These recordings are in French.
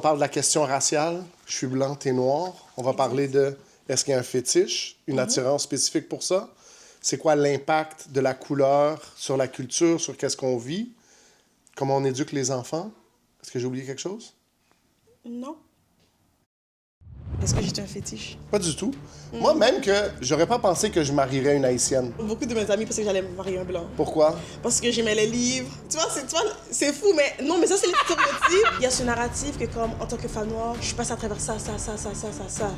On parle de la question raciale. Je suis blanc, t'es noir. On va parler de est-ce qu'il y a un fétiche, une attirance spécifique pour ça? C'est quoi l'impact de la couleur sur la culture, sur qu'est-ce qu'on vit? Comment on éduque les enfants? Est-ce que j'ai oublié quelque chose? Non. Est-ce que j'ai un fétiche? Pas du tout. Moi, même que j'aurais pas pensé que je marierais une Haïtienne. Beaucoup de mes amis pensaient que j'allais marier un blanc. Pourquoi? Parce que j'aimais les livres. Tu vois, c'est fou, mais non, mais ça, c'est les stéréotypes. Il y a ce narratif que, comme, en tant que femme noire, je passe à travers ça.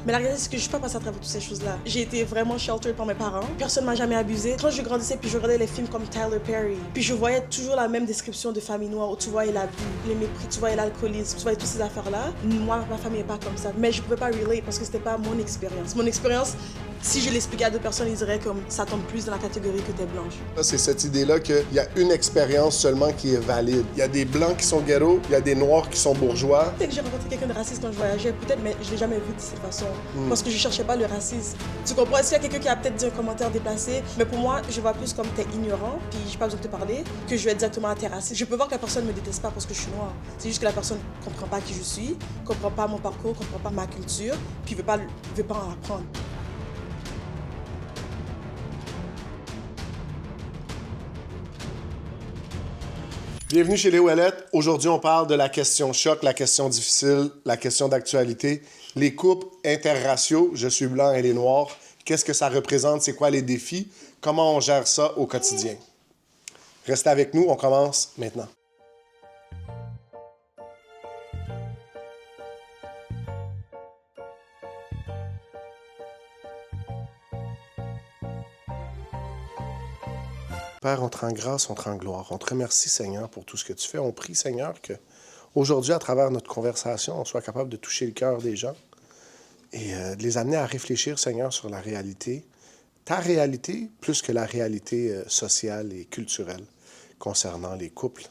Mais la réalité, c'est que je suis pas passée à travers toutes ces choses-là. J'ai été vraiment sheltered par mes parents. Personne m'a jamais abusée. Quand je grandissais, puis je regardais les films comme Tyler Perry, puis je voyais toujours la même description de famille noire où tu voyais l'abus, les mépris, tu voyais l'alcoolisme, tu voyais toutes ces affaires-là. Moi, ma famille n'est pas comme ça. Mais je pouvais pas relate parce que c'était pas mon expérience. Mon expérience, si je l'expliquais à d'autres personnes, ils diraient comme ça tombe plus dans la catégorie que t'es blanche. C'est cette idée-là qu'il y a une expérience seulement qui est valide. Il y a des blancs qui sont ghetto, il y a des noirs qui sont bourgeois. Peut-être que j'ai rencontré quelqu'un de raciste quand je voyageais, peut-être, mais je l'ai jamais vu de cette façon. Parce que je cherchais pas le racisme. Tu comprends? Est-ce qu'il y a quelqu'un qui a peut-être dit un commentaire déplacé? Mais pour moi, je vois plus comme t'es ignorant, puis j'ai pas besoin de te parler, que je vais directement à t'es raciste. Je peux voir que la personne me déteste pas parce que je suis noire. C'est juste que la personne comprend pas qui je suis, comprend pas mon parcours, comprend pas ma culture, puis veut pas en apprendre. Bienvenue chez Les Ouellettes. Aujourd'hui, on parle de la question choc, la question difficile, la question d'actualité. Les couples interraciaux, je suis blanc, elle est noire. Qu'est-ce que ça représente? C'est quoi les défis? Comment on gère ça au quotidien? Restez avec nous, on commence maintenant. Père, on te rend grâce, on te rend gloire. On te remercie, Seigneur, pour tout ce que tu fais. On prie, Seigneur, que aujourd'hui, à travers notre conversation, on soit capable de toucher le cœur des gens et de les amener à réfléchir, Seigneur, sur la réalité, ta réalité, plus que la réalité sociale et culturelle concernant les couples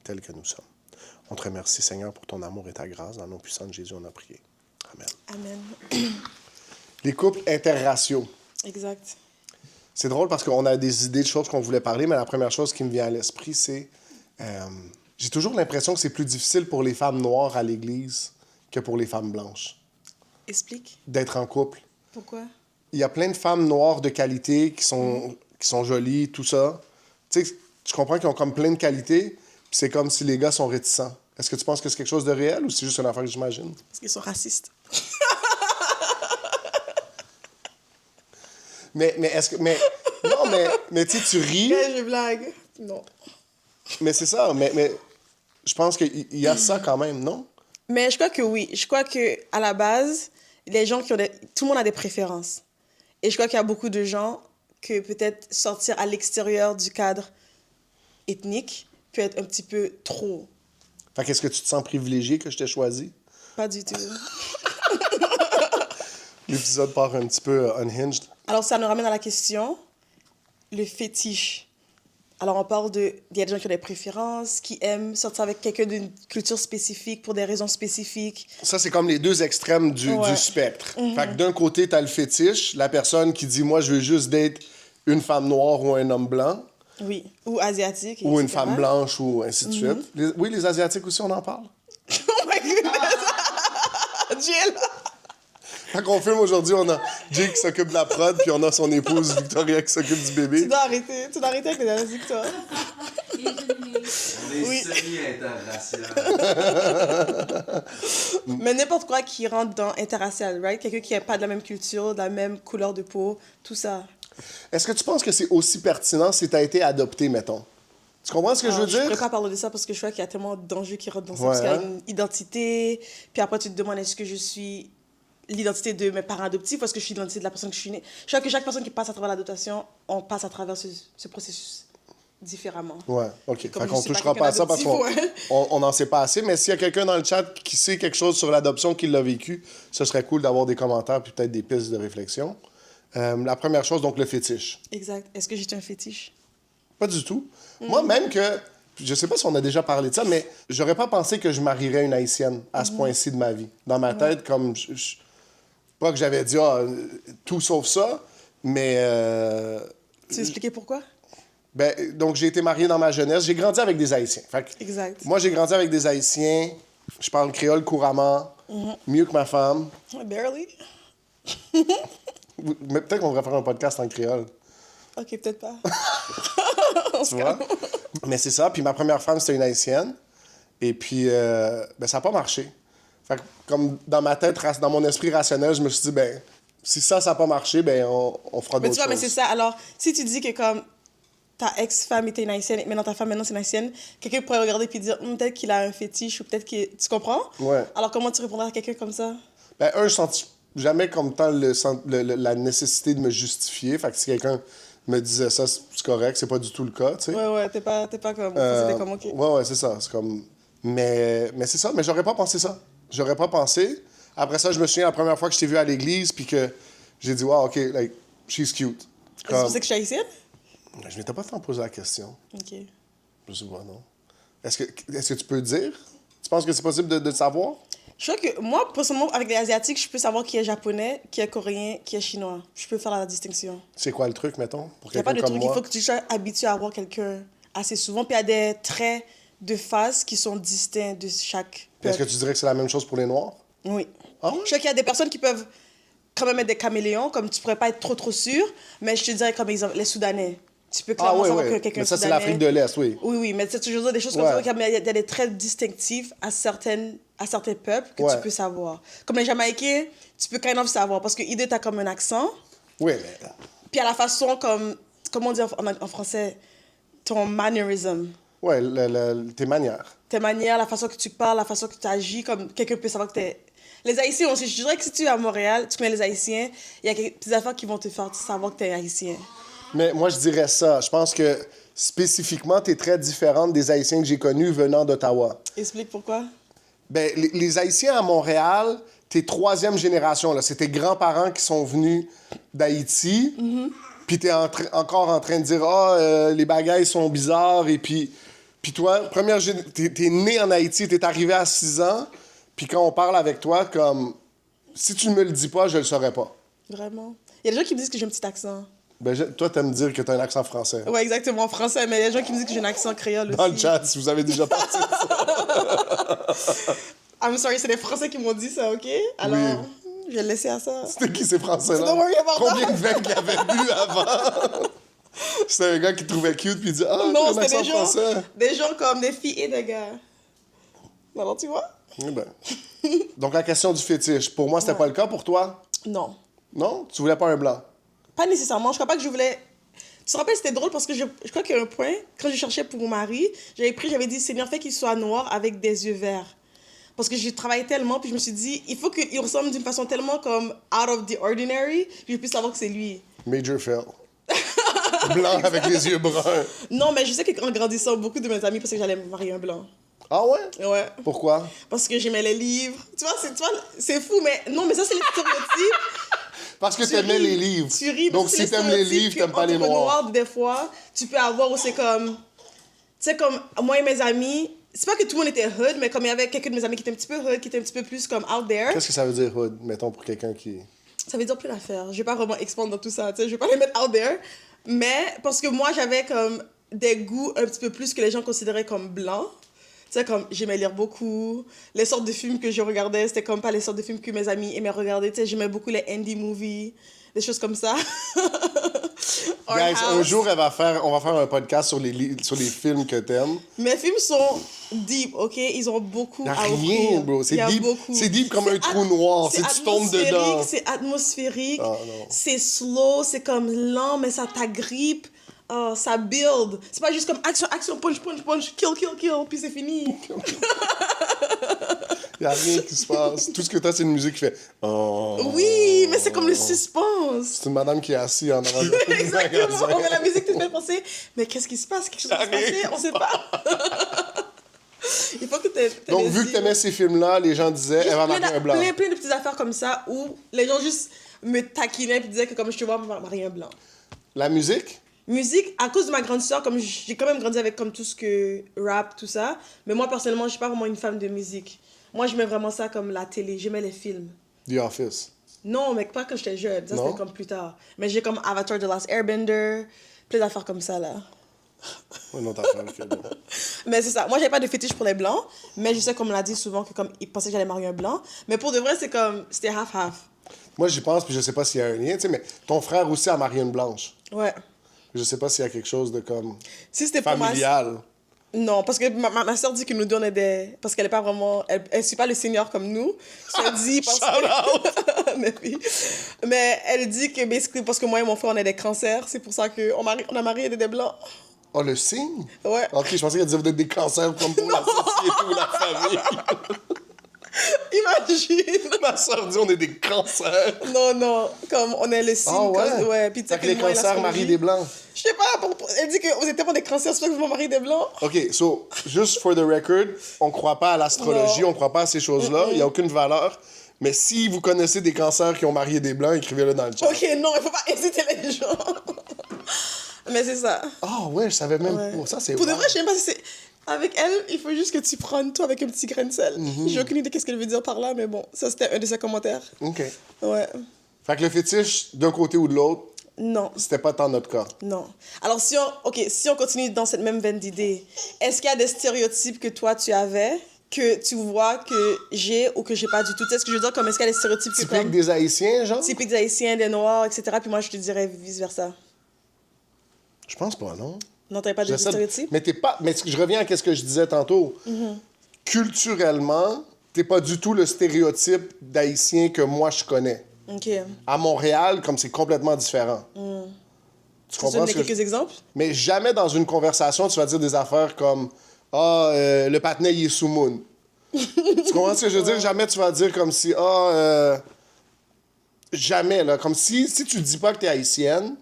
tels que nous sommes. On te remercie, Seigneur, pour ton amour et ta grâce. Dans le nom puissant de Jésus, on a prié. Amen. Amen. Les couples interraciaux. Exact. C'est drôle parce qu'on a des idées de choses qu'on voulait parler, mais la première chose qui me vient à l'esprit, c'est... j'ai toujours l'impression que c'est plus difficile pour les femmes noires à l'Église que pour les femmes blanches. Explique. D'être en couple. Pourquoi? Il y a plein de femmes noires de qualité qui sont jolies, tout ça. Tu sais, tu comprends qu'ils ont comme plein de qualités, puis c'est comme si les gars sont réticents. Est-ce que tu penses que c'est quelque chose de réel ou c'est juste une affaire que j'imagine? Parce qu'ils sont racistes. Mais est-ce que... non, mais tu sais, tu ris. Je blague. Non. Mais c'est ça. Mais je pense qu'il y a ça quand même, non? Mais je crois que oui. Je crois que à la base, les gens tout le monde a des préférences. Et je crois qu'il y a beaucoup de gens que peut-être sortir à l'extérieur du cadre ethnique peut être un petit peu trop. Fait qu'est-ce que tu te sens privilégié que je t'ai choisi? Pas du tout. L'épisode part un petit peu unhinged. Alors, ça nous ramène à la question, le fétiche. Alors, on parle il y a des gens qui ont des préférences, qui aiment sortir avec quelqu'un d'une culture spécifique pour des raisons spécifiques. Ça, c'est comme les deux extrêmes du spectre. Fait que d'un côté, t'as le fétiche, la personne qui dit « Moi, je veux juste date une femme noire ou un homme blanc. » Oui, ou asiatique. Ou une femme blanche, ou ainsi de suite. Oui, les Asiatiques aussi, on en parle. Oh my goodness! Jill! Fait qu'on filme aujourd'hui, on a Jay qui s'occupe de la prod, puis on a son épouse Victoria qui s'occupe du bébé. Tu dois arrêter avec les Asiatiques, toi. On est semi-interracial. Mais n'importe quoi qui rentre dans interracial, right? Quelqu'un qui n'a pas de la même culture, de la même couleur de peau, tout ça. Est-ce que tu penses que c'est aussi pertinent si tu as été adopté, mettons? Tu comprends ce que je veux Je dire? ne pourrais pas parler de ça parce que je crois qu'il y a tellement d'enjeux qui rentrent dans ça. Ouais, Parce qu'il y a une identité, puis après tu te demandes est-ce que je suis l'identité de mes parents adoptifs ou est-ce que je suis l'identité de la personne que je suis née. Je crois que chaque personne qui passe à travers l'adoption, on passe à travers ce processus différemment. Ouais, OK. Comme Fait qu'on je suis touchera pas pas à ça parce quelqu'un qu'on d'adoptif, on n'en sait pas assez. Mais s'il y a quelqu'un dans le chat qui sait quelque chose sur l'adoption, qui l'a vécu, ce serait cool d'avoir des commentaires puis peut-être des pistes de réflexion. La première chose, donc le fétiche. Exact. Est-ce que j'ai un fétiche? Pas du tout. Moi, même que... Je sais pas si on a déjà parlé de ça, mais j'aurais pas pensé que je marierais une Haïtienne à ce point-ci de ma vie. Dans ma tête, comme... pas que j'avais dit tout sauf ça, mais... Tu veux expliquer pourquoi? Donc, j'ai été marié dans ma jeunesse. J'ai grandi avec des Haïtiens. Fait que Exact. moi, j'ai grandi avec des Haïtiens Je parle créole couramment, mieux que ma femme. Barely. Mais peut-être qu'on devrait faire un podcast en créole. Ok, peut-être pas. Tu vois? Mais c'est ça. Puis ma première femme, c'était une Haïtienne. Et puis, ben, ça n'a pas marché. Fait que, comme dans ma tête, dans mon esprit rationnel, je me suis dit, ben, si ça n'a pas marché, ben, on fera Mais d'autres tu vois, mais choses. c'est ça. Alors, si tu dis que comme ta ex-femme était une haïtienne, et maintenant ta femme, maintenant c'est une haïtienne, quelqu'un pourrait regarder puis dire, peut-être qu'il a un fétiche ou peut-être que... Tu comprends? Ouais. Alors, comment tu répondrais à quelqu'un comme ça? Ben, je sens jamais comme tant la nécessité de me justifier. Fait que si quelqu'un me disait ça, c'est correct, c'est pas du tout le cas, tu sais. Ouais, t'es pas comme... C'était comme, OK. Ouais, c'est ça. C'est comme... Mais c'est ça. Mais j'aurais pas pensé ça. J'aurais pas pensé. Après ça, je me souviens la première fois que je t'ai vu à l'église, puis que j'ai dit, wow, OK, like, she's cute. C'est pour ça que je suis haïtienne? Je m'étais pas tant posé la question. OK. Je sais pas, non. Est-ce que tu peux dire? Tu penses que c'est possible de le savoir? Je crois que moi, personnellement, avec les Asiatiques, je peux savoir qui est japonais, qui est coréen, qui est chinois. Je peux faire la distinction. C'est quoi le truc, mettons, pour Il n'y a pas quelqu'un de comme truc. Il moi? faut que tu sois habitué à voir quelqu'un assez souvent. Puis il y a des traits de face qui sont distincts de chaque Puis est-ce que peuple. tu dirais que c'est la même chose pour les Noirs? Oui. Ah ouais? Je sais qu'il y a des personnes qui peuvent quand même être des caméléons, comme tu pourrais pas être trop sûr, mais je te dirais comme exemple les Soudanais. Tu peux clairement oui, savoir oui. que quelqu'un Mais est ça, c'est soudanais. l'Afrique de l'Est, oui. Oui, mais c'est toujours des choses comme Ouais. ça. Il y a des traits distinctifs à certains peuples que Ouais. tu peux savoir. Comme les Jamaïcains, tu peux kind of savoir parce que idée, t'as comme un accent. Oui, mais... Puis à la façon comme... Comment dire en français? Ton mannerism. Ouais, tes manières. Tes manières, la façon que tu parles, la façon que tu agis, comme quelqu'un peut savoir que t'es... Les Haïtiens aussi, je dirais que si tu es à Montréal, tu connais les Haïtiens, il y a quelques petites affaires qui vont te faire savoir que tu es Haïtien. Mais moi, je dirais ça. Je pense que spécifiquement, tu es très différente des Haïtiens que j'ai connus venant d'Ottawa. Explique pourquoi. Ben, les Haïtiens à Montréal, t'es troisième génération. Là. C'est tes grands-parents qui sont venus d'Haïti. Puis t'es encore en train de dire les bagailles sont bizarres. Et puis toi, t'es né en Haïti, t'es arrivé à 6 ans. Puis quand on parle avec toi, comme si tu ne me le dis pas, je le saurais pas. Vraiment. Il y a des gens qui me disent que j'ai un petit accent. Ben, toi, t'aimes dire que t'as un accent français. Ouais, exactement, en français, mais il y a des gens qui me disent que j'ai un accent créole aussi. Dans le chat, si vous avez déjà pensé ça. I'm sorry, c'est les Français qui m'ont dit ça, OK? Alors, je vais le laisser à ça. C'était qui ces Français-là? Don't worry about Combien that. de vins qu'il avait bu avant? C'était un gars qui trouvait cute puis il dit « Ah, Non, t'as un c'était accent français. des gens comme des filles et des gars. Alors, tu vois? Eh ben. Donc, la question du fétiche. Pour moi, c'était pas le cas. Pour toi? Non. Non? Tu voulais pas un blanc? Pas nécessairement. Je crois pas que je voulais... Tu te rappelles, c'était drôle parce que je crois qu'il y a un point, quand je cherchais pour mon mari, j'avais dit, Seigneur, fais qu'il soit noir avec des yeux verts. Parce que j'ai travaillé tellement, puis je me suis dit, il faut qu'il ressemble d'une façon tellement comme out of the ordinary, que je puisse savoir que c'est lui. Major fail. Blanc avec les yeux bruns. Non, mais je sais qu'en grandissant, beaucoup de mes amis pensaient que j'allais me marier un blanc. Ah ouais? Ouais. Pourquoi? Parce que j'aimais les livres. Tu vois, c'est fou, mais non, mais ça, c'est les stéréotypes. Parce que Tu t'aimais ris, les livres. Tu ris. Donc, c'est si t'aimes les stéréotypes livres, t'aimes pas les qu'entre noirs. des fois, tu peux avoir où c'est comme... Tu sais, comme moi et mes amis, c'est pas que tout le monde était hood, mais comme il y avait quelques de mes amis qui étaient un petit peu hood, qui étaient un petit peu plus comme out there, Qu'est-ce que ça veut dire, hood, mettons, pour quelqu'un qui... ça veut dire plein d'affaires. Je vais pas vraiment expandre dans tout ça, tu sais, je vais pas les mettre out there. Mais parce que moi, j'avais comme des goûts un petit peu plus que les gens considéraient comme blancs. Tu sais, comme j'aimais lire beaucoup. Les sortes de films que je regardais, c'était comme pas les sortes de films que mes amis aimaient regarder. Tu sais, j'aimais beaucoup les indie movies, des choses comme ça. Art Guys, un House. jour, on va faire un podcast sur les films que t'aimes. Mes films sont deep, ok? Ils ont beaucoup Y a à rien, offrir. bro. C'est Y a deep. beaucoup. C'est deep comme un trou noir. Si tu tombes dedans. C'est atmosphérique. Ah, non. C'est slow, c'est comme lent, mais ça t'agrippe. Ça build. C'est pas juste comme action, action, punch, punch, punch, kill, kill, kill, puis c'est fini. Y a rien qui se passe. Tout ce que t'as, c'est une musique qui fait... Oh. Oui, mais c'est comme le suspense. C'est une madame qui est assise en avant du Exactement. magasin. Mais la musique te fait penser, mais qu'est-ce qui se passe? Quelque chose qui se passait? On sait pas. Il faut que t'aies Donc, les vu que yeux. t'aimais ces films-là, les gens disaient, elle va marier un blanc. Plein de petites affaires comme ça où les gens juste me taquinaient et disaient que comme je te vois, on va marier un blanc. La musique? Musique, à cause de ma grande sœur, comme j'ai quand même grandi avec comme tout ce que rap, tout ça, mais moi personnellement, je suis pas vraiment une fan de musique. Moi, j'aimais vraiment ça comme la télé, j'aimais les films. The Office. Non, mais pas quand j'étais jeune, ça Non? c'était comme plus tard. Mais j'ai comme Avatar The Last Airbender, plein d'affaires comme ça là. Une autre affaire que bon. Mais c'est ça. Moi, j'avais pas de fétiche pour les blancs, mais je sais qu'on me l'a dit souvent que comme ils pensaient que j'allais marier un blanc. Mais pour de vrai, c'est comme c'était half-half. Moi, j'y pense, puis je sais pas s'il y a un lien, tu sais, mais ton frère aussi a marié une blanche. Ouais. Je sais pas s'il y a quelque chose de comme Si c'était pour familial. Non, parce que ma soeur dit que nous deux, on est des... Parce qu'elle est pas vraiment... Elle suit pas le Seigneur comme nous. Elle dit parce que... mais oui. Mais elle dit que, basically, parce que moi et mon frère, on est des cancers. C'est pour ça qu'on on a marié des blancs. Oh, le signe? Ouais. Ok, je pensais qu'elle disait vous êtes des cancers comme pour la société ou la famille. Imagine. Ma soeur dit on est des cancers. Non. Comme on est le signe. Ah ouais? Ouais. Puis tu sais Fait que les moi et cancers l'astrologie- marient des blancs. Je sais pas. Elle dit que vous êtes tellement des cancers, c'est pour ça que vous mariez des blancs. OK, so, juste for the record, on croit pas à l'astrologie, Non. on croit pas à ces choses-là, il y a aucune valeur. Mais si vous connaissez des cancers qui ont marié des blancs, écrivez-le dans le chat. Ok, non, il faut pas inciter les gens. Mais c'est ça. Ah ouais, je savais même Ouais. pas. Ça, c'est Pour de wow. vrai, je sais même pas si c'est... Avec elle, il faut juste que tu prennes tout avec un petit grain de sel. J'ai aucune idée qu'est-ce qu'elle veut dire par là, mais bon, ça c'était un de ses commentaires. OK. Ouais. Fait que le fétiche, d'un côté ou de l'autre, Non, c'était pas tant notre cas. non. Alors si on continue dans cette même veine d'idées, est-ce qu'il y a des stéréotypes que toi tu avais, que tu vois que j'ai ou que j'ai pas du tout? Tu sais ce que je veux dire? Comme est-ce qu'il y a des stéréotypes que Typique comme... des Haïtiens, genre? Typiques des Haïtiens, des Noirs, etc. Puis moi je te dirais vice-versa. Je pense pas, non? Non, t'avais pas de J'essaie de- stéréotypes? Mais t'es pas... Mais je reviens à ce que je disais tantôt. Culturellement, t'es pas du tout le stéréotype d'Haïtien que moi, je connais. Ok. À Montréal, comme c'est complètement différent. Tu Tu comprends donnes ce que quelques exemples? Mais jamais dans une conversation, tu vas dire des affaires comme « Ah, le patinet, il est sous moon. » Tu comprends ce que je veux dire? Jamais tu vas dire comme si « Ah, jamais, là. » Comme si tu dis pas que t'es haïtienne,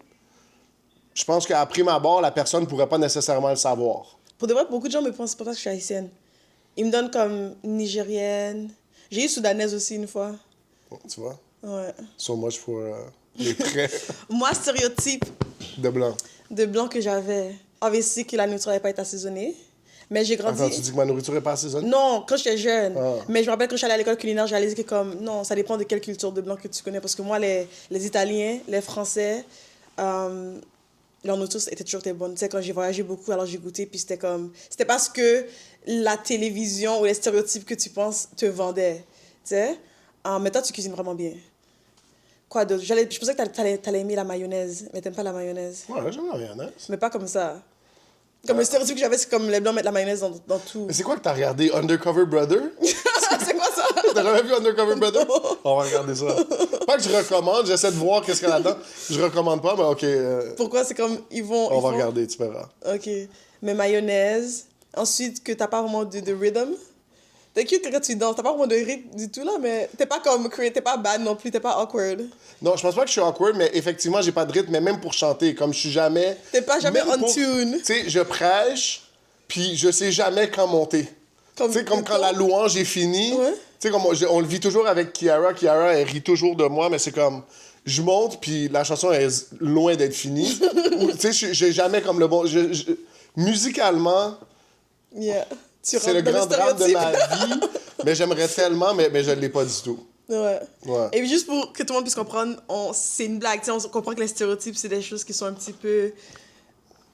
je pense qu'à prime abord, la personne pourrait pas nécessairement le savoir. Pour de vrai, beaucoup de gens me pensent pas que je suis haïtienne. Ils me donnent comme nigérienne. J'ai eu soudanaise aussi une fois. Tu vois? Ouais. So much for les traits Moi, stéréotype de blanc. de blanc que j'avais, obviously que la nourriture n'avait pas été assaisonnée. Mais j'ai grandi... Attends, tu dis que ma nourriture est pas assaisonnée? Non, quand j'étais jeune. Ah. Mais je me rappelle quand j'allais à l'école culinaire, j'ai réalisé que comme... Non, ça dépend de quelle culture de blanc que tu connais. Parce que moi, les Italiens, les Français, leur nourriture était toujours très bonne. Tu sais, quand j'ai voyagé beaucoup, alors j'ai goûté, puis c'était comme... C'était parce que la télévision ou les stéréotypes que tu penses te vendaient. Tu sais? Mais toi, tu cuisines vraiment bien. Quoi d'autre? Je pensais que t'allais aimer la mayonnaise, mais t'aimes pas la mayonnaise. Ouais, j'aime rien, hein? Mais pas comme ça. Comme le stéréotype que j'avais, c'est comme les blancs mettent la mayonnaise dans tout. Mais c'est quoi que t'as regardé? Undercover Brother? C'est quoi ça? T'as jamais vu Undercover Brother? On va regarder ça. Pas que je recommande, j'essaie de voir qu'est-ce qu'il y a là-dedans. Je recommande pas, mais OK. Pourquoi c'est comme ils vont... On ils va font- regarder, tu verras. Ok. Mais mayonnaise. Ensuite, que t'as pas vraiment de rhythm. T'es cute quand tu danses. T'as pas vraiment de rythme du tout, là, mais t'es pas comme... T'es pas bad non plus. T'es pas awkward. Non, je pense pas que je suis awkward, mais effectivement, j'ai pas de rythme, mais même pour chanter, comme je suis jamais... T'es pas jamais même on tune. Tu sais, je prêche, puis je sais jamais quand monter. Tu sais, comme quand la louange est finie. Ouais. Tu sais, comme on le vit toujours avec Kiara. Kiara, elle rit toujours de moi, mais c'est comme... Je monte, puis la chanson est loin d'être finie. Ou, tu sais, j'ai jamais comme le bon... musicalement, Yeah. Tu c'est le rentres dans grand drame de stéréotype. ma vie, mais j'aimerais tellement, mais je l'ai pas du tout. Ouais. Ouais. Et puis juste pour que tout le monde puisse comprendre, c'est une blague. Tu sais, on comprend que les stéréotypes, c'est des choses qui sont un petit peu...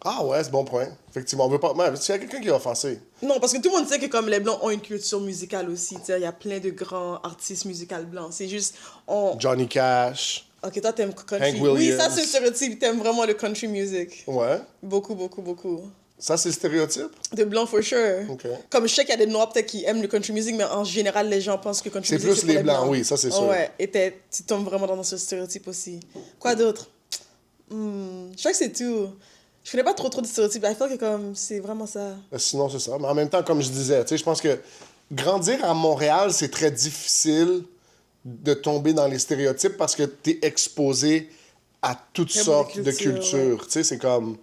Ah ouais, c'est bon point. Effectivement, on veut pas... Man, s'il y a quelqu'un qui est offensé... Non, parce que tout le monde sait que comme les Blancs ont une culture musicale aussi. Tu sais, il y a plein de grands artistes musicaux blancs. C'est juste... Johnny Cash... Ok, toi, t'aimes country. Hank Oui, Williams. ça, c'est un stéréotype. T'aimes vraiment le country music. Ouais. Beaucoup, beaucoup, beaucoup. Ça, c'est le stéréotype? De Blancs, for sure. Ok. Comme je sais qu'il y a des Noirs peut-être qui aiment le country music, mais en général, les gens pensent que country C'est music, plus pour les Blancs, oui, ça, c'est sûr. Ouais, et tu tombes vraiment dans ce stéréotype aussi. Quoi d'autre? Je crois que c'est tout. Je connais pas trop de stéréotypes. I feel que comme, c'est vraiment ça. Sinon, c'est ça. Mais en même temps, comme je disais, tu sais, je pense que grandir à Montréal, c'est très difficile de tomber dans les stéréotypes parce que t'es exposé à toutes Très sortes bonne de culture, cultures. Tu sais, c'est comme...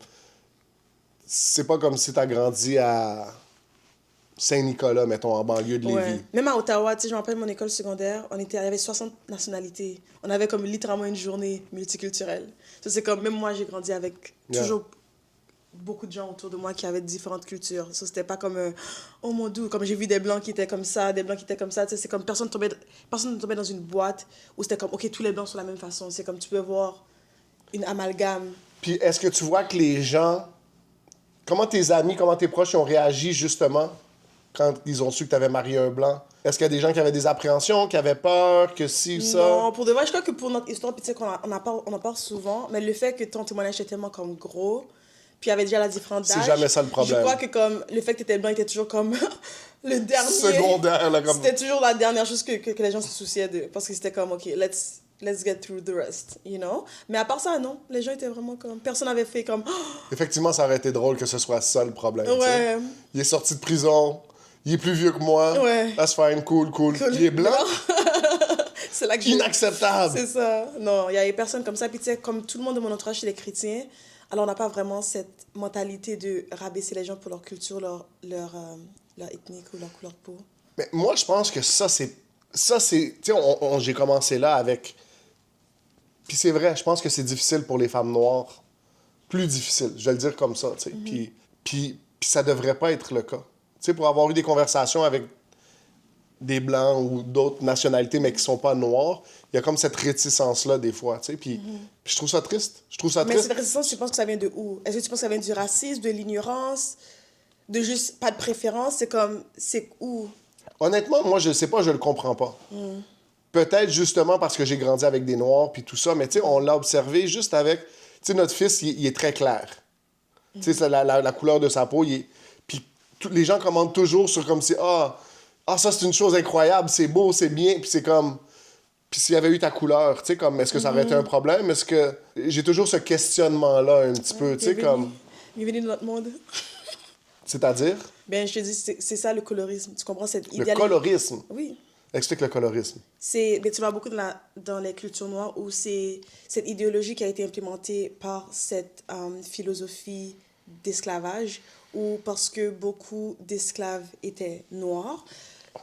C'est pas comme si t'as grandi à Saint-Nicolas, mettons, en banlieue de Lévis. Ouais. Même à Ottawa, tu sais, je me rappelle mon école secondaire, il y avait 60 nationalités. On avait comme littéralement une journée multiculturelle. Ça, c'est comme, même moi, j'ai grandi avec Yeah. toujours beaucoup de gens autour de moi qui avaient différentes cultures. Ça, c'était pas comme, oh mon Dieu, comme j'ai vu des Blancs qui étaient comme ça, des Blancs qui étaient comme ça. Tu sais, c'est comme personne ne tombait dans une boîte où c'était comme, OK, tous les Blancs sont de la même façon. C'est comme, tu peux voir une amalgame. Puis est-ce que tu vois que les gens comment tes amis, comment tes proches ont réagi, justement, quand ils ont su que tu avais marié un blanc? Est-ce qu'il y a des gens qui avaient des appréhensions, qui avaient peur, que si ou ça? Non, pour de vrai, je crois que pour notre histoire, puis tu sais qu'on on en parle souvent, mais le fait que ton témoignage était tellement comme gros, puis il y avait déjà la différence d'âge. C'est jamais ça le problème. Je crois que comme le fait que tu étais blanc était toujours comme le dernier. Secondaire, là, comme... C'était toujours la dernière chose que les gens se souciaient de. Parce que c'était comme, OK, let's get through the rest, you know? Mais à part ça, non. Les gens étaient vraiment comme... Personne n'avait fait comme... Effectivement, ça aurait été drôle que ce soit ça le problème. Ouais. T'sais. Il est sorti de prison, il est plus vieux que moi. Ouais. That's fine, cool. Il est blanc. C'est là que Inacceptable. C'est ça. Non, il y avait personne comme ça. Puis tu sais, comme tout le monde de mon entourage, c'est des chrétiens, alors on n'a pas vraiment cette mentalité de rabaisser les gens pour leur culture, leur ethnique ou leur couleur de peau. Mais moi, je pense que ça, c'est... Tu sais, j'ai commencé là avec... Puis c'est vrai, je pense que c'est difficile pour les femmes noires. Plus difficile, je vais le dire comme ça, tu sais. Puis ça devrait pas être le cas. Tu sais, pour avoir eu des conversations avec des Blancs ou d'autres nationalités, mais qui sont pas noirs, il y a comme cette réticence-là, des fois, tu sais. Puis je trouve ça triste. Mais cette réticence, tu penses que ça vient de où? Est-ce que tu penses que ça vient du racisme, de l'ignorance, de juste pas de préférence? C'est où? Honnêtement, moi, je sais pas, je le comprends pas. Peut-être justement parce que j'ai grandi avec des Noirs puis tout ça, mais tu sais, on l'a observé juste avec... Tu sais, notre fils, il est très clair. Tu sais, la couleur de sa peau, Puis les gens commentent toujours sur comme si... Ah, ça, c'est une chose incroyable, c'est beau, c'est bien, puis c'est comme... Puis s'il y avait eu ta couleur, tu sais, comme, est-ce que ça aurait été un problème? Est-ce que... J'ai toujours ce questionnement-là un petit peu, tu sais, comme... Bienvenue dans notre monde. C'est-à-dire? Ben, je te dis, c'est ça le colorisme. Tu comprends cette idée? Le colorisme? Oui. Explique le colorisme. Ben, tu vois beaucoup dans les cultures noires où c'est cette idéologie qui a été implémentée par cette philosophie d'esclavage, ou parce que beaucoup d'esclaves étaient noirs.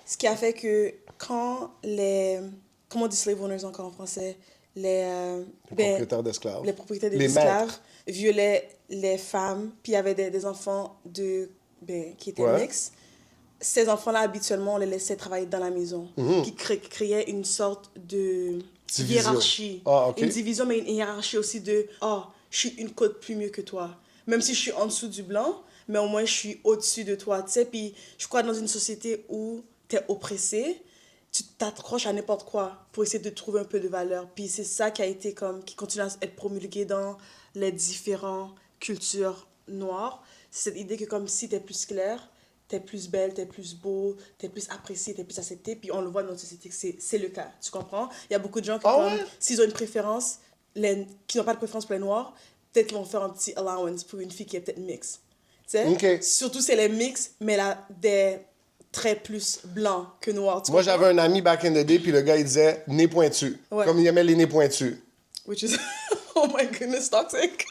Ce qui a fait que quand les... Comment on dit slave owners encore en français? Les propriétaires d'esclaves. Les propriétaires Les d'esclaves maîtres. violaient les femmes, puis il y avait des enfants qui étaient mixtes. Ces enfants-là, habituellement, on les laissait travailler dans la maison, qui créait une sorte de hiérarchie. Ah, OK. Une division, mais une hiérarchie aussi de « Ah, je suis une côte plus mieux que toi. » Même si je suis en dessous du blanc, mais au moins je suis au-dessus de toi, tu sais. Puis je crois dans une société où tu es oppressé, tu t'accroches à n'importe quoi pour essayer de trouver un peu de valeur. Puis c'est ça qui continue à être promulgué dans les différentes cultures noires. C'est cette idée que comme si tu es plus clair, t'es plus belle, t'es plus beau, t'es plus apprécié, t'es plus accepté. Puis on le voit dans notre société que c'est le cas. Tu comprends? Il y a beaucoup de gens qui, s'ils ont une préférence, qui n'ont pas de préférence pour les noirs, peut-être qu'ils vont faire un petit allowance pour une fille qui est peut-être mixte. Tu sais? Okay. Surtout si elle est mixte, mais elle a des traits plus blancs que noirs. Moi, j'avais un ami back in the day, puis le gars, il disait nez pointu. Ouais. Comme il aimait les nez pointus. Which is, oh my goodness, toxic.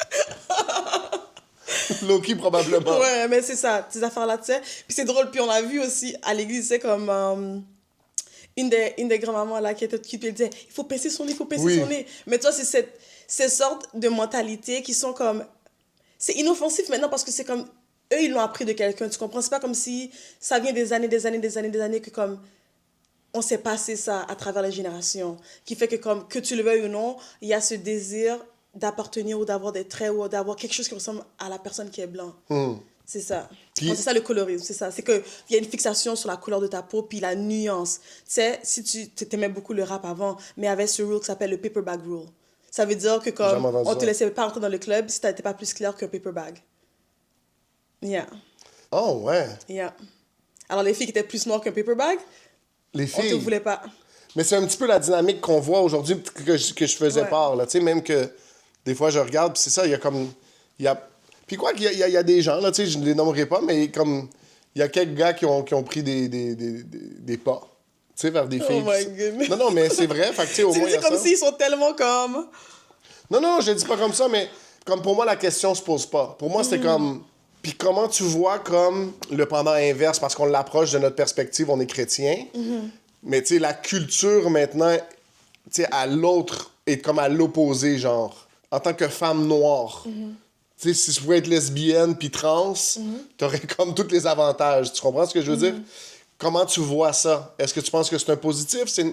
Loki, probablement. Ouais, mais c'est ça, ces affaires-là, tu sais. Puis c'est drôle, puis on l'a vu aussi à l'église, c'est comme une des grand-mamans là qui était qui disait il faut pincer son nez, il faut pincer son nez. Mais toi, c'est ces sortes de mentalités qui sont comme... C'est inoffensif maintenant parce que c'est comme... Eux, ils l'ont appris de quelqu'un, tu comprends? C'est pas comme si ça vient des années que comme... On s'est passé ça à travers les générations. Qui fait que comme, que tu le veuilles ou non, il y a ce désir d'appartenir ou d'avoir des traits ou d'avoir quelque chose qui ressemble à la personne qui est blanc. C'est ça. C'est ça le colorisme, c'est ça. C'est qu'il y a une fixation sur la couleur de ta peau puis la nuance. Tu sais, si tu t'aimais beaucoup le rap avant, mais il y avait ce rule qui s'appelle le paper bag rule. Ça veut dire que comme on te laissait pas entrer dans le club si t'étais pas plus clair qu'un paper bag. Yeah. Oh, ouais. Yeah. Alors les filles qui étaient plus noires qu'un paper bag, les filles. On te voulait pas. Mais c'est un petit peu la dynamique qu'on voit aujourd'hui que je faisais part, là. Tu sais, même que des fois, je regarde, puis c'est ça, il y a comme... Puis quoi qu'il y a des gens, là, tu sais, je ne les nommerai pas, mais comme... Il y a quelques gars qui ont pris des pas, tu sais, vers des filles. Oh my goodness. Non, mais c'est vrai, fait que, tu sais, au moins, il y a ça. C'est comme s'ils sont tellement comme... Non, je dis pas comme ça, mais comme pour moi, la question se pose pas. Pour moi, c'était comme... Puis comment tu vois comme le pendant inverse, parce qu'on l'approche de notre perspective, on est chrétien, mais tu sais, la culture maintenant, tu sais, à l'autre, est comme à l'opposé, genre. En tant que femme noire, tu sais, si tu pouvais être lesbienne puis trans, t'aurais comme tous les avantages. Tu comprends ce que je veux dire? Comment tu vois ça? Est-ce que tu penses que c'est un positif? Je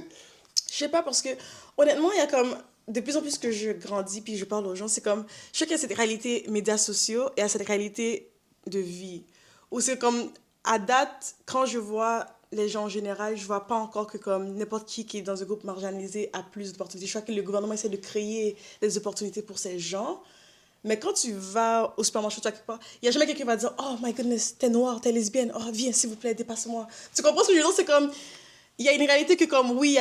sais pas, parce que honnêtement, il y a comme... De plus en plus que je grandis puis je parle aux gens, c'est comme... Je sais qu'il y a cette réalité médias sociaux et à cette réalité de vie. Ou c'est comme, à date, quand je vois les gens en général, je vois pas encore que comme n'importe qui est dans un groupe marginalisé a plus d'opportunités. Je crois que le gouvernement essaie de créer des opportunités pour ces gens. Mais quand tu vas au supermarché, tu vas quelque part, il n'y a jamais quelqu'un qui va dire « Oh my goodness, t'es noire, t'es lesbienne, oh viens s'il vous plaît, dépasse-moi. » Tu comprends ce que je veux dire? C'est comme, il y a une réalité que comme, oui, il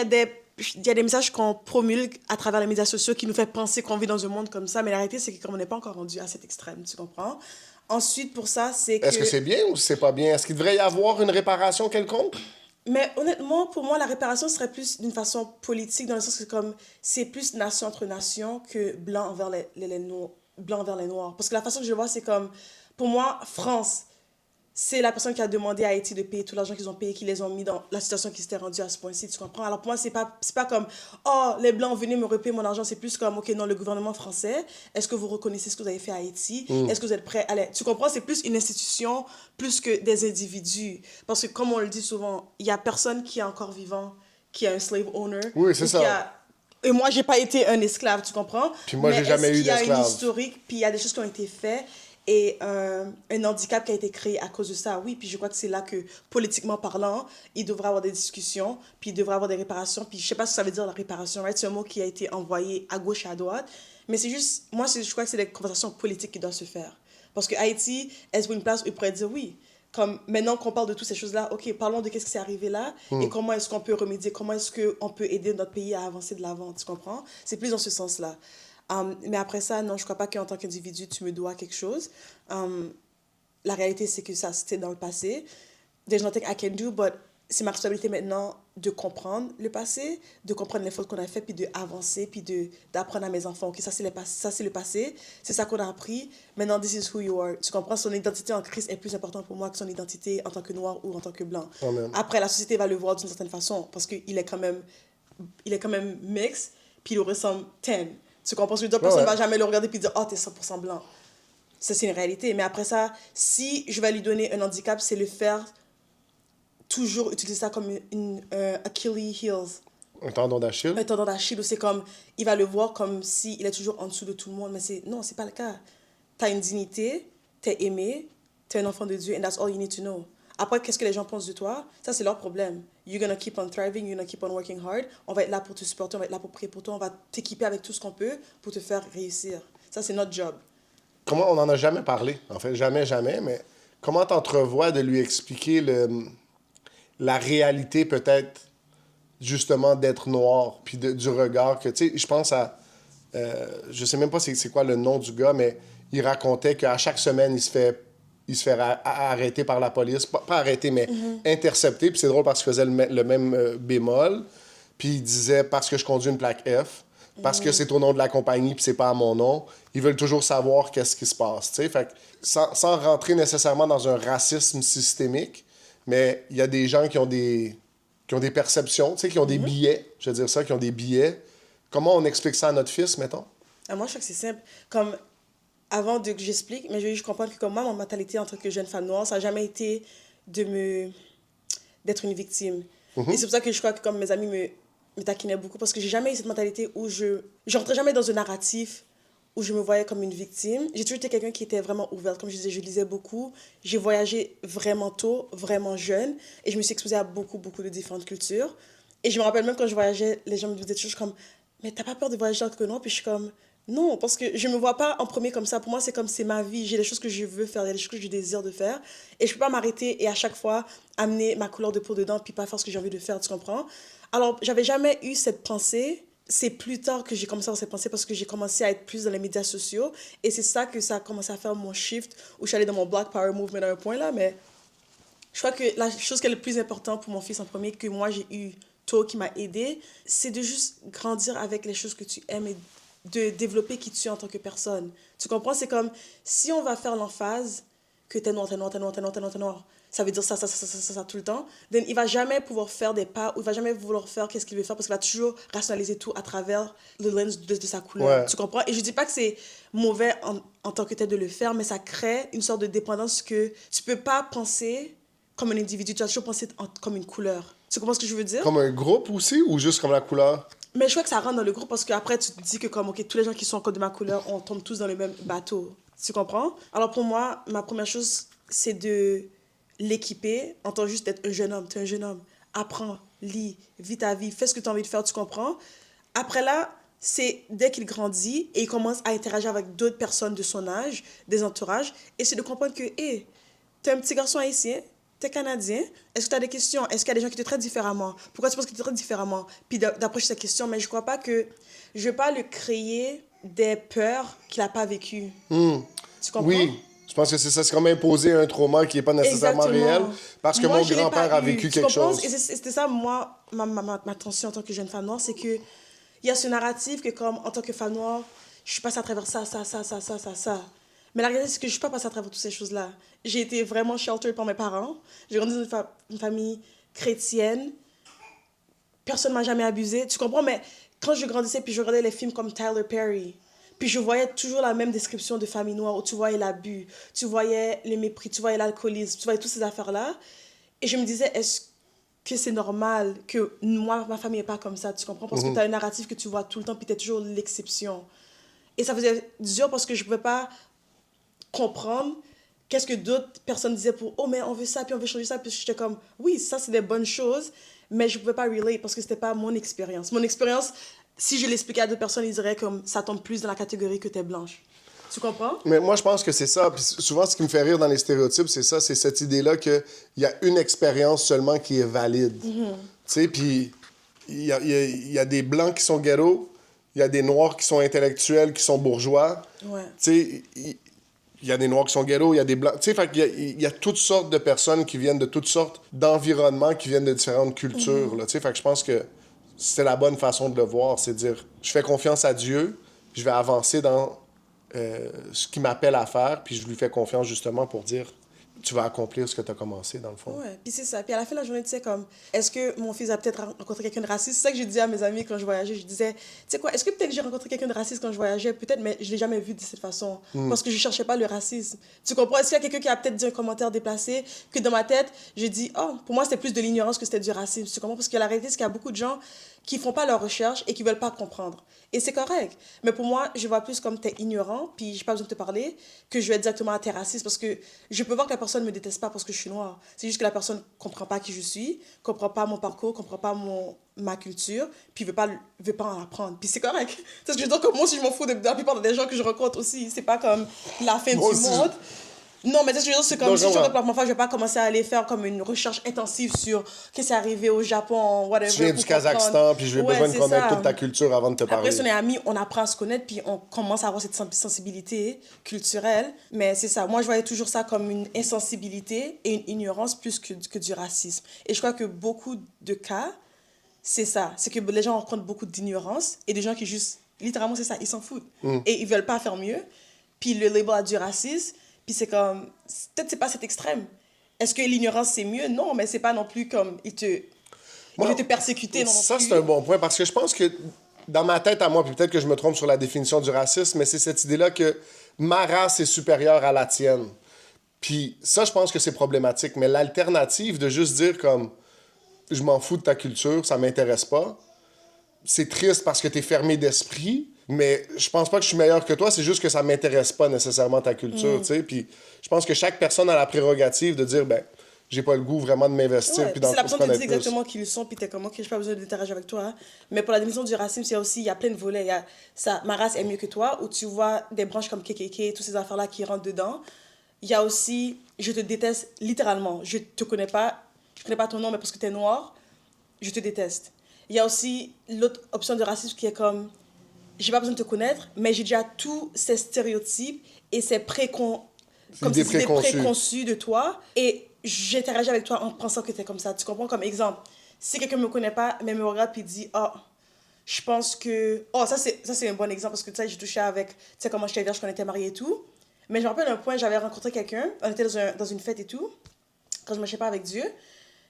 y a des messages qu'on promulgue à travers les médias sociaux qui nous fait penser qu'on vit dans un monde comme ça, mais la réalité, c'est que comme on n'est pas encore rendu à cet extrême, tu comprends? Ensuite, pour ça, c'est que... Est-ce que c'est bien ou c'est pas bien? Est-ce qu'il devrait y avoir une réparation quelconque? Mais honnêtement, pour moi, la réparation serait plus d'une façon politique, dans le sens que comme c'est plus nation entre nation que blanc envers blanc envers les noirs. Parce que la façon que je le vois, c'est comme, pour moi, France, c'est la personne qui a demandé à Haïti de payer tout l'argent qu'ils ont payé, qui les ont mis dans la situation qui s'était rendue à ce point-ci, tu comprends? Alors pour moi, c'est pas comme, oh, les Blancs, venez me repayer mon argent. C'est plus comme, ok, non, le gouvernement français, est-ce que vous reconnaissez ce que vous avez fait à Haïti? Est-ce que vous êtes prêts à aller... Tu comprends? C'est plus une institution, plus que des individus. Parce que comme on le dit souvent, il y a personne qui est encore vivant, qui a un slave owner. Oui, c'est ça. Et moi, j'ai pas été un esclave, tu comprends? Puis moi, j'ai jamais eu d'esclave. Il y a une historique, puis il y a des choses qui ont été faites et un handicap qui a été créé à cause de ça, oui. Puis je crois que c'est là que, politiquement parlant, il devrait avoir des discussions, puis il devrait avoir des réparations. Puis je sais pas ce que ça veut dire, la réparation, right? C'est un mot qui a été envoyé à gauche et à droite. Mais c'est juste, moi, je crois que c'est des conversations politiques qui doivent se faire. Parce que Haïti, est-ce une place où il pourrait dire oui? Comme maintenant qu'on parle de toutes ces choses-là, ok, parlons de qu'est-ce qui s'est arrivé là et comment est-ce qu'on peut remédier, comment est-ce qu'on peut aider notre pays à avancer de l'avant, tu comprends? C'est plus dans ce sens-là. Mais après ça, non, je crois pas qu'en tant qu'individu, tu me dois quelque chose. La réalité, c'est que ça, c'était dans le passé. There's nothing I can do, but c'est ma responsabilité maintenant de comprendre le passé, de comprendre les fautes qu'on a faites, puis d'avancer, puis d'apprendre à mes enfants. Ok, ça, c'est le passé, c'est ça qu'on a appris. Maintenant, this is who you are. Tu comprends? Son identité en Christ est plus importante pour moi que son identité en tant que noir ou en tant que blanc. Amen. Après, la société va le voir d'une certaine façon, parce qu'il est quand même mix, puis il ressemble 10. Tu comprends ce que je veux dire? Personne ne va jamais le regarder puis dire « Oh, t'es 100% blanc. » Ça, c'est une réalité. Mais après ça, si je vais lui donner un handicap, c'est le faire toujours utiliser ça comme une Achilles heels. Un tendon d'Achille? Un tendon d'Achille, où c'est comme, il va le voir comme s'il est toujours en dessous de tout le monde. Mais non, c'est pas le cas. T'as une dignité, t'es aimé, t'es un enfant de Dieu, and that's all you need to know. Après, qu'est-ce que les gens pensent de toi? Ça, c'est leur problème. You're gonna keep on thriving, you're gonna keep on working hard. On va être là pour te supporter, on va être là pour prier pour toi, on va t'équiper avec tout ce qu'on peut pour te faire réussir. Ça, c'est notre job. Comment on n'en a jamais parlé? En fait, jamais, mais comment t'entrevois de lui expliquer la réalité, peut-être, justement, d'être noir, puis du regard que, tu sais, je pense à... je sais même pas c'est quoi le nom du gars, mais il racontait qu'à chaque semaine, il se fait arrêter par la police. Pas arrêter, mais intercepter. Puis c'est drôle parce qu'il faisait le même bémol. Puis il disait, parce que je conduis une plaque F, parce que c'est au nom de la compagnie, puis c'est pas à mon nom, ils veulent toujours savoir qu'est-ce qui se passe. T'sais? Fait que, sans rentrer nécessairement dans un racisme systémique, mais il y a des gens qui ont des perceptions, qui ont des billets, je veux dire ça, qui ont des billets. Comment on explique ça à notre fils, mettons? Moi, je trouve que c'est simple. Comme, avant que j'explique, mais je veux juste comprendre que comme moi, mon mentalité en tant que jeune femme noire, ça n'a jamais été d'être une victime. Et c'est pour ça que je crois que comme mes amis me taquinaient beaucoup, parce que j'ai jamais eu cette mentalité où je rentrais jamais dans un narratif où je me voyais comme une victime. J'ai toujours été quelqu'un qui était vraiment ouverte. Comme je disais, je lisais beaucoup. J'ai voyagé vraiment tôt, vraiment jeune. Et je me suis exposée à beaucoup, beaucoup de différentes cultures. Et je me rappelle même quand je voyageais, les gens me disaient toujours comme « Mais t'as pas peur de voyager dans quelque chose? » Puis je suis comme « Non, parce que je me vois pas en premier comme ça. Pour moi, c'est comme c'est ma vie. J'ai des choses que je veux faire, il y a des choses que je désire de faire. Et je peux pas m'arrêter et à chaque fois amener ma couleur de peau dedans puis pas faire ce que j'ai envie de faire, tu comprends? Alors, j'avais jamais eu cette pensée. C'est plus tard que j'ai commencé à avoir cette pensée parce que j'ai commencé à être plus dans les médias sociaux. Et c'est ça que ça a commencé à faire mon shift, où je suis allée dans mon Black Power Movement à un point là. Mais je crois que la chose qui est le plus importante pour mon fils en premier, que moi j'ai eu tôt, qui m'a aidé, c'est de juste grandir avec les choses que tu aimes et de développer qui tu es en tant que personne. Tu comprends? C'est comme si on va faire l'emphase que t'es noir, t'es noir, t'es noir, t'es noir, t'es noir, t'es noir. Ça veut dire ça tout le temps. Then, il va jamais pouvoir faire des pas, ou il va jamais vouloir faire qu'est-ce qu'il veut faire parce qu'il va toujours rationaliser tout à travers le lens de sa couleur. Ouais. Tu comprends? Et je dis pas que c'est mauvais en tant que tel de le faire, mais ça crée une sorte de dépendance que tu peux pas penser comme un individu, tu vas toujours penser comme une couleur. Tu comprends ce que je veux dire? Comme un groupe aussi, ou juste comme la couleur? Mais je crois que ça rentre dans le groupe parce qu'après, tu te dis que comme, OK, tous les gens qui sont encore de ma couleur, on tombe tous dans le même bateau. Tu comprends? Alors pour moi, ma première chose, c'est de l'équiper en tant juste d'être un jeune homme. Tu es un jeune homme. Apprends, lis, vis ta vie, fais ce que tu as envie de faire, tu comprends? Après là, c'est dès qu'il grandit et il commence à interagir avec d'autres personnes de son âge, des entourages, et c'est de comprendre que, hé, t'es un petit garçon haïtien, t'es canadien, est-ce que t'as des questions? Est-ce qu'il y a des gens qui te traitent différemment? Pourquoi tu penses que tu te traites différemment? Puis d'approcher cette question, mais je crois pas que... Je veux pas lui créer des peurs qu'il a pas vécues. Tu comprends? Oui, je pense que c'est ça. C'est comme imposer un trauma qui n'est pas nécessairement réel. Parce que Moi, mon je l'ai grand-père pas a eu. vécu Tu quelque comprends? chose. Et c'était ça, moi, ma tension en tant que jeune femme noire, c'est que il y a ce narratif que comme en tant que femme noire, je suis passée à travers ça. Mais la réalité, c'est que je suis pas passée à travers toutes ces choses-là. J'ai été vraiment sheltered par mes parents. J'ai grandi dans une famille chrétienne. Personne m'a jamais abusée. Tu comprends? Mais quand je grandissais, puis je regardais les films comme Tyler Perry, puis je voyais toujours la même description de famille noire où tu voyais l'abus, tu voyais le mépris, tu voyais l'alcoolisme, tu voyais toutes ces affaires-là. Et je me disais, est-ce que c'est normal que moi, ma famille n'est pas comme ça, tu comprends? Parce que tu as un narratif que tu vois tout le temps, puis tu es toujours l'exception. Et ça faisait dur parce que je ne pouvais pas comprendre qu'est-ce que d'autres personnes disaient pour « Oh, mais on veut ça, puis on veut changer ça. » Puis j'étais comme « Oui, ça, c'est des bonnes choses, mais je ne pouvais pas relate parce que ce n'était pas mon expérience. Mon expérience, si je l'expliquais à d'autres personnes, ils diraient comme « Ça tombe plus dans la catégorie que tu es blanche. » Tu comprends? Mais moi, je pense que c'est ça. Puis souvent, ce qui me fait rire dans les stéréotypes, c'est ça, c'est cette idée-là qu'il y a une expérience seulement qui est valide. Tu sais, puis il y a des Blancs qui sont ghetto, il y a des Noirs qui sont intellectuels, qui sont bourgeois. Ouais. Tu sais, il y a des Noirs qui sont ghetto, il y a des Blancs... Tu sais, fait qu'il y a toutes sortes de personnes qui viennent de toutes sortes d'environnements, qui viennent de différentes cultures, là. Tu sais, fait que je pense que c'est la bonne façon de le voir, c'est de dire, je fais confiance à Dieu, puis je vais avancer dans ce qu'il m'appelle à faire, puis je lui fais confiance justement pour dire, tu vas accomplir ce que tu as commencé, dans le fond. Ouais, puis c'est ça. Puis à la fin de la journée, tu sais, comme, est-ce que mon fils a peut-être rencontré quelqu'un de raciste? C'est ça que je disais à mes amis quand je voyageais. Je disais, tu sais quoi, est-ce que peut-être j'ai rencontré quelqu'un de raciste quand je voyageais? Peut-être, mais je l'ai jamais vu de cette façon. Parce que je cherchais pas le racisme. Tu comprends? Est-ce qu'il y a quelqu'un qui a peut-être dit un commentaire déplacé que dans ma tête, j'ai dit, oh, pour moi, c'était plus de l'ignorance que c'était du racisme. Tu comprends? Parce que la réalité, c'est qu'il y a beaucoup de gens qui font pas leur recherche et qui veulent pas comprendre. Et c'est correct. Mais pour moi, je vois plus comme t'es ignorant, puis j'ai pas besoin de te parler, que je vais directement à t'es raciste, parce que je peux voir que la personne me déteste pas parce que je suis noire. C'est juste que la personne comprend pas qui je suis, comprend pas mon parcours, comprend pas ma culture, puis veut pas en apprendre. Puis c'est correct. C'est ce que je veux dire, que moi aussi, je m'en fous de la plupart des gens que je rencontre aussi. C'est pas comme la fin Moi du aussi. monde. Non, mais c'est ce que je veux dire, c'est comme Non, si je genre, rencontre la première fois, je vais pas commencer à aller faire comme une recherche intensive sur qu'est-ce qui est arrivé au Japon, whatever. Tu viens du Kazakhstan, puis je vais besoin de c'est connaître ça. toute ta culture avant de te parler. Après, si on est amis, on apprend à se connaître, puis on commence à avoir cette sensibilité culturelle. Mais c'est ça. Moi, je voyais toujours ça comme une insensibilité et une ignorance plus que du racisme. Et je crois que beaucoup de cas, c'est ça. C'est que les gens rencontrent beaucoup d'ignorance et des gens qui juste, littéralement, c'est ça, ils s'en foutent. Et ils veulent pas faire mieux. Puis le label a du racisme. Puis c'est comme, peut-être c'est pas cet extrême. Est-ce que l'ignorance c'est mieux? Non, mais c'est pas non plus comme, il veut te persécuter. Non Ça, plus. c'est un bon point, parce que je pense que dans ma tête à moi, puis peut-être que je me trompe sur la définition du racisme, mais c'est cette idée-là que ma race est supérieure à la tienne. Puis ça, je pense que c'est problématique. Mais l'alternative de juste dire comme, je m'en fous de ta culture, ça m'intéresse pas, c'est triste parce que t'es fermé d'esprit, mais je pense pas que je suis meilleur que toi, c'est juste que ça m'intéresse pas nécessairement ta culture, tu sais. Puis je pense que chaque personne a la prérogative de dire, ben, j'ai pas le goût vraiment de m'investir. Ouais, Puis c'est la personne qui connaître dit plus. exactement qui ils sont, puis t'es comme, ok, j'ai pas besoin d'interagir avec toi. Hein. Mais pour la définition du racisme, il y a plein de volets. Il y a ça, ma race est mieux que toi, où tu vois des branches comme KKK, toutes ces affaires-là qui rentrent dedans. Il y a aussi, je te déteste littéralement. Je connais pas ton nom, mais parce que t'es noir, je te déteste. Il y a aussi l'autre option de racisme qui est comme, j'ai pas besoin de te connaître, mais j'ai déjà tous ces stéréotypes et ces idées préconçues de toi, et j'interagis avec toi en pensant que t'es comme ça. Tu comprends? Comme exemple, si quelqu'un me connaît pas, mais me regarde puis dit, oh, je pense que... Oh, ça c'est un bon exemple, parce que tu sais, j'ai touché avec, tu sais, comment j'étais vierge quand on était mariés et tout. Mais je me rappelle un point, j'avais rencontré quelqu'un, on était dans une fête et tout, quand je marchais pas avec Dieu.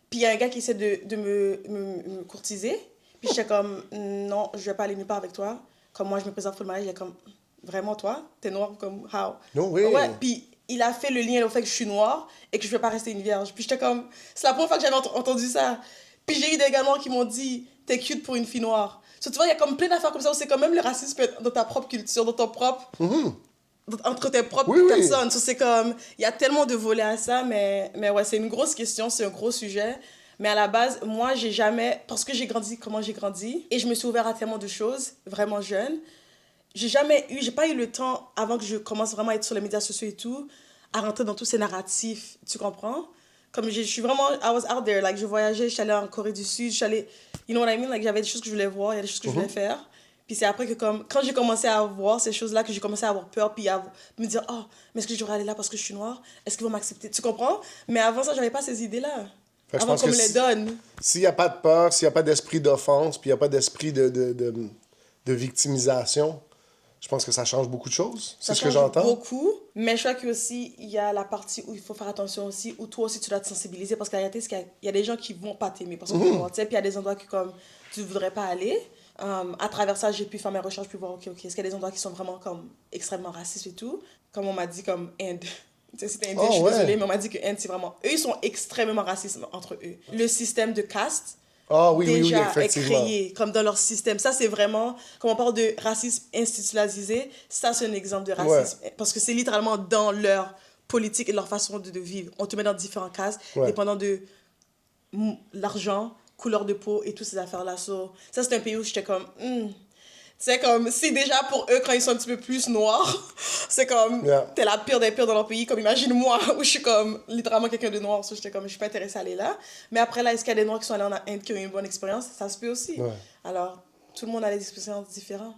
Puis il y a un gars qui essaie de me courtiser. Puis j'étais comme, non, je vais pas aller nulle part avec toi. Comme moi, je me présente pour le mariage, il est comme, vraiment toi? T'es noire comme, how? Non, oui. Ouais, puis il a fait le lien au fait que je suis noire et que je ne vais pas rester une vierge. Puis j'étais comme, c'est la première fois que j'avais entendu ça. Puis j'ai eu des gars noirs qui m'ont dit, t'es cute pour une fille noire. So, tu vois, il y a comme plein d'affaires comme ça où c'est quand même le racisme peut être dans ta propre culture, dans ton propre... entre tes propres Oui, oui. personnes. So, c'est comme, il y a tellement de volets à ça, mais ouais, c'est une grosse question, c'est un gros sujet. Mais à la base, moi, j'ai jamais, parce que j'ai grandi comment j'ai grandi, et je me suis ouvert à tellement de choses, vraiment jeune, j'ai pas eu le temps, avant que je commence vraiment à être sur les médias sociaux et tout, à rentrer dans tous ces narratifs, tu comprends? Comme je suis vraiment, I was out there, like, je voyageais, je suis allée en Corée du Sud, je suis allée, you know what I mean? Like, j'avais des choses que je voulais voir, il y a des choses que je voulais faire. Puis c'est après que, comme, quand j'ai commencé à voir ces choses-là, que j'ai commencé à avoir peur, puis à me dire, oh, mais est-ce que je devrais aller là parce que je suis noire? Est-ce qu'ils vont m'accepter? Tu comprends? Mais avant ça, j'avais pas ces idées-là. Fait que je Avant pense qu'on que me les donne. s'il n'y a pas de peur, s'il n'y a pas d'esprit d'offense, puis il n'y a pas d'esprit de victimisation, je pense que ça change beaucoup de choses. C'est ce que change j'entends. beaucoup, mais je crois qu'aussi, il y a la partie où il faut faire attention aussi, où toi aussi tu dois te sensibiliser, parce que la réalité, c'est qu'il y a des gens qui vont pas t'aimer, parce que tu sais, puis il y a des endroits que comme tu voudrais pas aller. À travers ça, j'ai pu faire mes recherches, puis voir, ok, est-ce qu'il y a des endroits qui sont vraiment comme extrêmement racistes et tout, comme on m'a dit, comme Inde. Tu sais, c'était indien, je suis désolée, mais on m'a dit que Inde, c'est vraiment... Eux, ils sont extrêmement racistes entre eux. Le système de caste, Ah oui, oui, déjà est effectivement. créé comme dans leur système. Ça, c'est vraiment, quand on parle de racisme institutionnalisé, ça, c'est un exemple de racisme. Parce que c'est littéralement dans leur politique et leur façon de vivre. On te met dans différentes cases, dépendant de l'argent, couleur de peau et toutes ces affaires-là. So, ça, c'est un pays où j'étais comme... C'est comme, c'est déjà pour eux, quand ils sont un petit peu plus noirs, c'est comme, t'es la pire des pires dans leur pays. Comme, imagine-moi, où je suis comme, littéralement quelqu'un de noir. So, j'étais comme, je suis pas intéressée à aller là. Mais après, là, est-ce qu'il y a des noirs qui sont allés en Inde qui ont eu une bonne expérience? Ça se peut aussi. Ouais. Alors, tout le monde a des expériences différentes.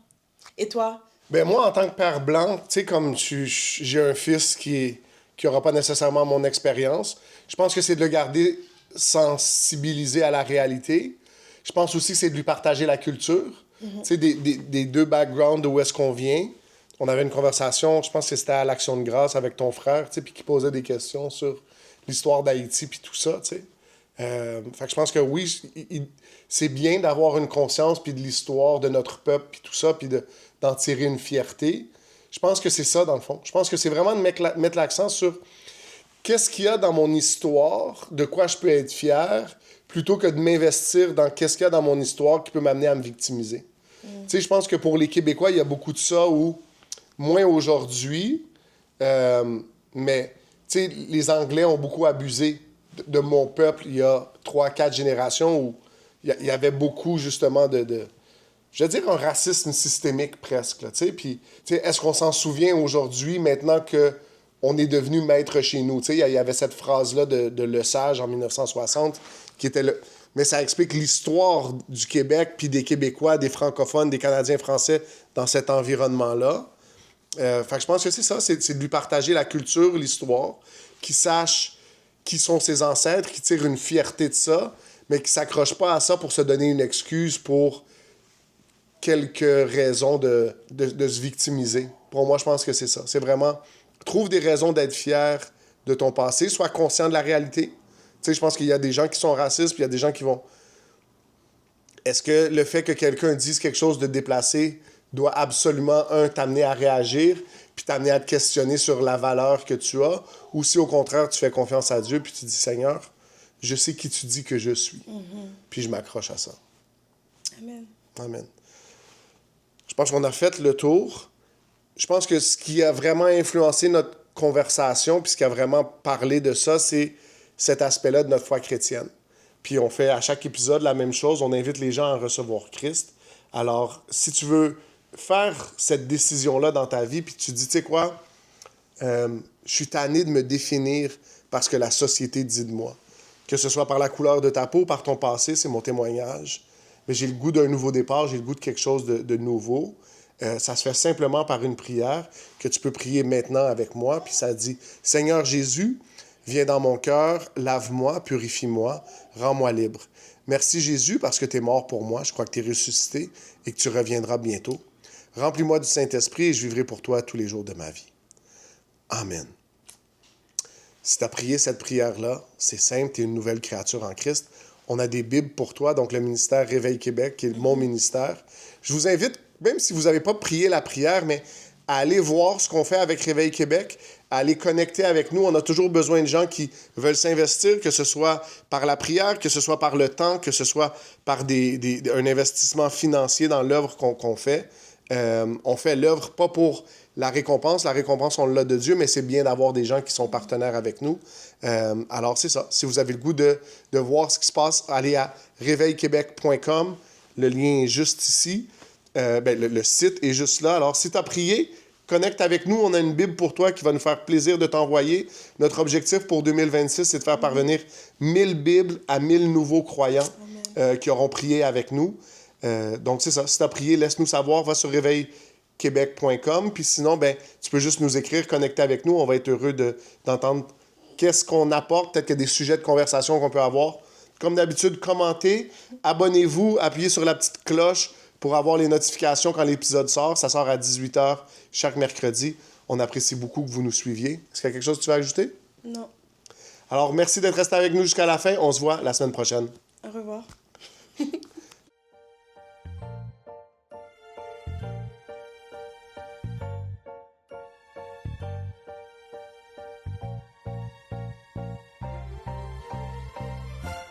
Et toi? Ben moi, en tant que père blanc, tu sais, comme j'ai un fils qui aura pas nécessairement mon expérience, je pense que c'est de le garder sensibilisé à la réalité. Je pense aussi que c'est de lui partager la culture. Tu sais, des deux backgrounds d'où est-ce qu'on vient. On avait une conversation, je pense que c'était à l'Action de grâce avec ton frère, tu sais, puis qui posait des questions sur l'histoire d'Haïti puis tout ça, tu sais. Fait que je pense que oui, c'est bien d'avoir une conscience puis de l'histoire de notre peuple puis tout ça, puis d'en tirer une fierté. Je pense que c'est ça, dans le fond. Je pense que c'est vraiment de mettre l'accent sur qu'est-ce qu'il y a dans mon histoire, de quoi je peux être fier, plutôt que de m'investir dans qu'est-ce qu'il y a dans mon histoire qui peut m'amener à me victimiser. Tu sais, je pense que pour les Québécois, il y a beaucoup de ça où, moins aujourd'hui, mais tu sais, les Anglais ont beaucoup abusé de mon peuple il y a 3-4 générations où il y avait beaucoup, justement, je veux dire, un racisme systémique presque, tu sais. Puis, tu sais, est-ce qu'on s'en souvient aujourd'hui, maintenant qu'on est devenu maître chez nous? Tu sais, il y avait cette phrase-là de Le Sage en 1960 qui était le... Mais ça explique l'histoire du Québec, puis des Québécois, des francophones, des Canadiens français dans cet environnement-là. Fait que je pense que c'est ça, c'est de lui partager la culture, l'histoire, qu'il sache qui sont ses ancêtres, qui tire une fierté de ça, mais qui ne s'accroche pas à ça pour se donner une excuse pour quelques raisons de se victimiser. Pour moi, je pense que c'est ça. C'est vraiment, trouve des raisons d'être fier de ton passé, sois conscient de la réalité. Tu sais, je pense qu'il y a des gens qui sont racistes, puis il y a des gens qui vont... Est-ce que le fait que quelqu'un dise quelque chose de déplacé doit absolument, t'amener à réagir, puis t'amener à te questionner sur la valeur que tu as, ou si au contraire, tu fais confiance à Dieu, puis tu dis, Seigneur, je sais qui tu dis que je suis, puis je m'accroche à ça. Amen. Amen. Je pense qu'on a fait le tour. Je pense que ce qui a vraiment influencé notre conversation, puis ce qui a vraiment parlé de ça, c'est cet aspect-là de notre foi chrétienne. Puis on fait à chaque épisode la même chose, on invite les gens à recevoir Christ. Alors, si tu veux faire cette décision-là dans ta vie, puis tu dis, tu sais quoi, je suis tanné de me définir parce que la société dit de moi. Que ce soit par la couleur de ta peau, par ton passé, c'est mon témoignage. Mais j'ai le goût d'un nouveau départ, j'ai le goût de quelque chose de nouveau. Ça se fait simplement par une prière que tu peux prier maintenant avec moi. Puis ça dit, Seigneur Jésus, viens dans mon cœur, lave-moi, purifie-moi, rends-moi libre. Merci Jésus parce que tu es mort pour moi, je crois que tu es ressuscité et que tu reviendras bientôt. Remplis-moi du Saint-Esprit et je vivrai pour toi tous les jours de ma vie. Amen. Si tu as prié cette prière-là, c'est simple, tu es une nouvelle créature en Christ. On a des Bibles pour toi, donc le ministère Réveil Québec, qui est mon ministère. Je vous invite, même si vous n'avez pas prié la prière, mais à aller voir ce qu'on fait avec Réveil Québec, à aller connecter avec nous. On a toujours besoin de gens qui veulent s'investir, que ce soit par la prière, que ce soit par le temps, que ce soit par un investissement financier dans l'œuvre qu'on fait. On fait l'œuvre pas pour la récompense, on l'a de Dieu, mais c'est bien d'avoir des gens qui sont partenaires avec nous. Alors, c'est ça. Si vous avez le goût de voir ce qui se passe, allez à réveilquebec.com. Le lien est juste ici. Le site est juste là. Alors, si tu as prié, connecte avec nous. On a une Bible pour toi qui va nous faire plaisir de t'envoyer. Notre objectif pour 2026, c'est de faire parvenir 1000 Bibles à 1000 nouveaux croyants qui auront prié avec nous. Donc, c'est ça. Si tu as prié, laisse-nous savoir. Va sur réveilquebec.com. Puis sinon, tu peux juste nous écrire, connecter avec nous. On va être heureux d'entendre qu'est-ce qu'on apporte. Peut-être qu'il y a des sujets de conversation qu'on peut avoir. Comme d'habitude, commentez, abonnez-vous, appuyez sur la petite cloche pour avoir les notifications quand l'épisode sort. Ça sort à 18h chaque mercredi. On apprécie beaucoup que vous nous suiviez. Est-ce qu'il y a quelque chose que tu veux ajouter? Non. Alors, merci d'être resté avec nous jusqu'à la fin. On se voit la semaine prochaine. Au revoir.